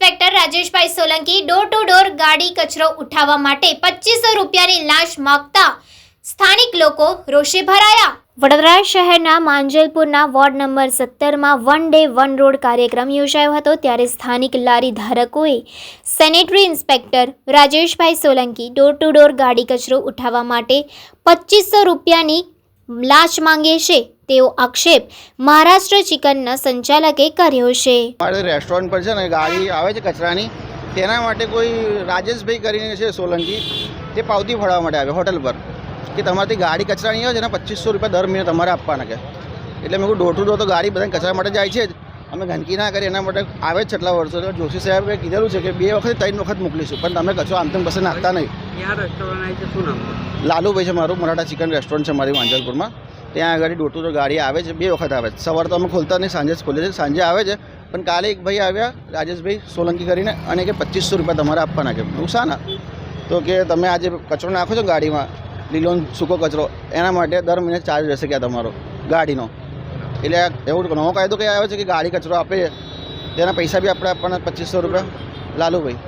Inspector Rajeshbhai Solanki door to door ગાડી કચરો ઉઠાવવા માટે 2500 રૂપિયાની લાંચ માંગતા સ્થાનિક લોકો રોષે ભરાયા. વડોદરા શહેરના માંજલપુરના વોર્ડ નંબર 17માં વન ડે વન રોડ કાર્યક્રમ યોજાયો હતો. ત્યારે સ્થાનિક લારી ધારકોએ sanitary inspector Rajeshbhai Solanki door to door ગાડી કચરો ઉઠાવવા માટે 2500 રૂપિયાની લાંચ માંગે છે તેવો આક્ષેપ મહારાષ્ટ્ર ચિકનના સંચાલકે કર્યો છે. અમારે રેસ્ટોરન્ટ પર છે ને ગાડી આવે છે કચરાની, તેના માટે કોઈ રાજેશભાઈ કરીને છે સોલંકી, તે પાવતી ફાળવવા માટે આવે હોટલ પર કે તમારાથી ગાડી કચરાની આવે છે ને 2500 રૂપિયા દર મહિને તમારે આપવાના કે. એટલે મેં કહું ડોર ટુ ડોર તો ગાડી બધા કચરા માટે જાય છે જ, અમે ગંદકી ના કરીએ એના માટે આવે જ કેટલા વર્ષો. જોશી સાહેબે કીધેલું છે કે 2 વખત 3 વખત મોકલીશું, પણ તમે કચરો આમ તેમ પાસે નાખતા નહીં. લાલુભાઈ છે મારું, મરાઠા ચિકન રેસ્ટોરન્ટ છે મારી માંજલપુરમાં. ત્યાં આગળ ડોર ટુ ડોર ગાડી આવે છે, 2 વખત આવે છે. સવારે તો અમે ખોલતા નહીં, સાંજે જ ખોલીએ છીએ. સાંજે આવે છે, પણ કાલે એક ભાઈ આવ્યા રાજેશભાઈ સોલંકી કરીને અને કે 2500 રૂપિયા તમારે આપવાના કે. નુકસાન તો કે તમે આજે કચરો નાખો છો ગાડીમાં, લીલો સૂકો કચરો, એના માટે દર મહિને ચાર્જ રહેશે કે તમારો ગાડીનો. એટલે એવું નવો કાયદો કઈ આવ્યો છે કે ગાડી કચરો આપે તેના પૈસા બી આપણે આપવાના 2500 રૂપિયા. લાલુભાઈ